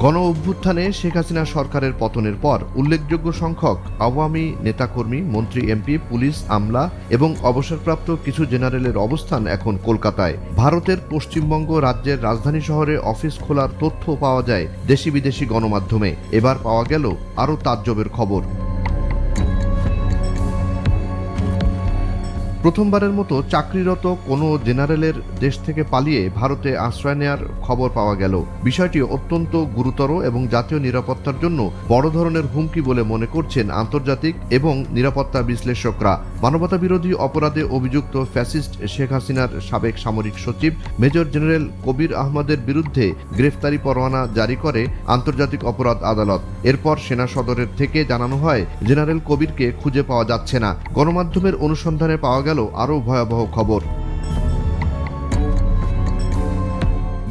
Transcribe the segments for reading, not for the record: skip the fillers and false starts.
গণ অভ্যুত্থানে শেখ হাসিনা সরকারের পতনের পর উল্লেখযোগ্য সংখ্যক আওয়ামী নেতাকর্মী, মন্ত্রী, এমপি, পুলিশ, আমলা এবং অবসরপ্রাপ্ত কিছু জেনারেলের অবস্থান এখন কলকাতায়। ভারতের পশ্চিমবঙ্গ রাজ্যের রাজধানী শহরে অফিস খোলার তথ্য পাওয়া যায় দেশি বিদেশি গণমাধ্যমে। এবার পাওয়া গেল আরও তাজ্জবের খবর। প্রথমবারের মতো চাকরিরত কোনো জেনারেলের দেশ থেকে পালিয়ে ভারতে আশ্রয় নেয়ার খবর পাওয়া গেল। বিষয়টি অত্যন্ত গুরুতর এবং জাতীয় নিরাপত্তার জন্য বড় ধরনের হুমকি বলে মনে করছেন আন্তর্জাতিক এবং নিরাপত্তা বিশ্লেষকরা। মানবতাবিরোধী অপরাধে অভিযুক্ত ফ্যাসিস্ট শেখ হাসিনার সাবেক সামরিক সচিব মেজর জেনারেল কবির আহমদের বিরুদ্ধে গ্রেফতারি পরোয়ানা জারি করে আন্তর্জাতিক অপরাধ আদালত। এরপর সেনা সদরের থেকে জানানো হয় জেনারেল কবিরকে খুঁজে পাওয়া যাচ্ছে না। গণমাধ্যমের অনুসন্ধানে পাওয়া গেল আরও ভয়াবহ খবর।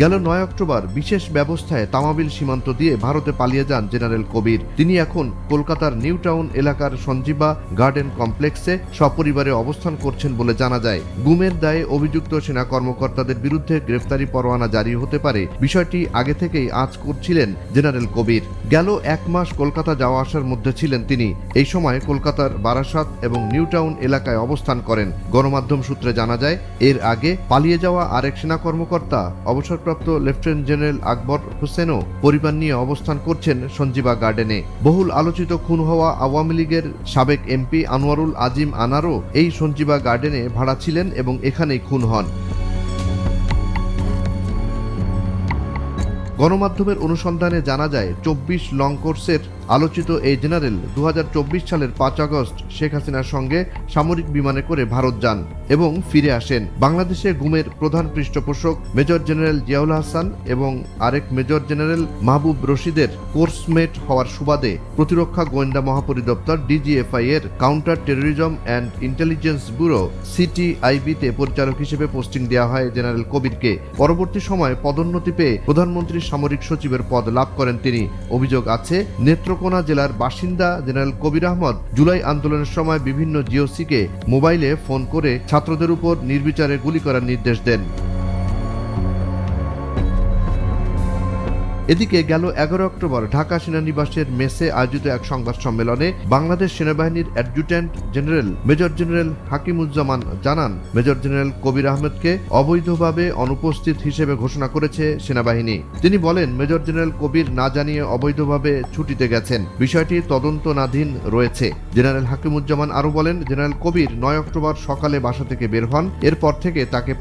গেল ৯ অক্টোবর বিশেষ ব্যবস্থায় তামাবিল সীমান্ত দিয়ে ভারতে পালিয়ে যান জেনারেল কবির। তিনি এখন কলকাতার নিউ টাউন এলাকার সঞ্জীবা গার্ডেন কমপ্লেক্সে সপরিবারে অবস্থান করছেন বলে জানা যায়। গুমের দায়ে অভিযুক্ত সেনা কর্মকর্তাদের বিরুদ্ধে গ্রেফতারি পরোয়ানা জারি হতে পারে, বিষয়টি আগে থেকেই আঁচ করছিলেন জেনারেল কবির। গেল ১ মাস কলকাতা যাওয়া আসার মধ্যে ছিলেন তিনি। এই সময় কলকাতার বারাসাত এবং নিউ টাউন এলাকায় অবস্থান করেন। গণমাধ্যম সূত্রে জানা যায়, এর আগে পালিয়ে যাওয়া আরেক সেনা কর্মকর্তা অবসরপ্রাপ্ত লেফটেন্যান্ট জেনারেল আকবর হোসেনও পরিবার নিয়ে অবস্থান করছেন সঞ্জীবা গার্ডেনে। বহুল আলোচিত খুন হওয়া আওয়ামী লীগের সাবেক এমপি আনোয়ারুল আজিম আনারও এই সঞ্জীবা গার্ডেনে ভাড়া ছিলেন এবং এখানেই খুন হন। গণমাধ্যমের অনুসন্ধানে জানা যায় ২৪ লং কোর্সের আলোচিত এই জেনারেল ২০২৪ সালের ৫ আগস্ট শেখ হাসিনার সঙ্গে সামরিক বিমানে করে ভারত যান এবং ফিরে আসেন। বাংলাদেশে গুমের প্রধান পৃষ্ঠপোষক মেজর জেনারেল জিয়াউল হাসান এবং আরেক মেজর জেনারেল মাহবুব রশিদের কোর্সমেট হওয়ার সুবাদে প্রতিরক্ষা গোয়েন্দা মহাপরিদপ্তর ডিজিএফআই এর counter terrorism and intelligence bureau সিটিআইবিতে পরিচালক হিসেবে পোস্টিং দেওয়া হয় জেনারেল কবিরকে। পরবর্তী সময়ে পদোন্নতি পেয়ে প্রধানমন্ত্রীর সামরিক সচিবের পদ লাভ করেন তিনি। অভিযোগ আছে, নেত্রকোনা জেলার বাসিন্দা জেনারেল কবির আহমদ জুলাই আন্দোলনের সময় বিভিন্ন জিওসিকে মোবাইলে ফোন করে ছাত্রদের উপর নির্বিচারে গুলি করার নির্দেশ দেন। এদিকে গেল ১১ অক্টোবর ঢাকা সেনানিবাসের মেসে আয়োজিত এক সংবাদ সম্মেলনে বাংলাদেশ সেনাবাহিনীর adjutant general major general Hakimuzzaman জানান, মেজর জেনারেল কবির আহমেদকে অবৈধভাবে অনুপস্থিত হিসেবে ঘোষণা করেছে সেনাবাহিনী। তিনি বলেন, মেজর জেনারেল কবির না জানিয়ে অবৈধভাবে ছুটিতে গেছেন, বিষয়টি তদন্তনাধীন রয়েছে। জেনারেল হাকিমুজ্জামান আরও বলেন, জেনারেল কবির ৯ অক্টোবর সকালে বাসা থেকে বের হন। এরপর থেকে তাকে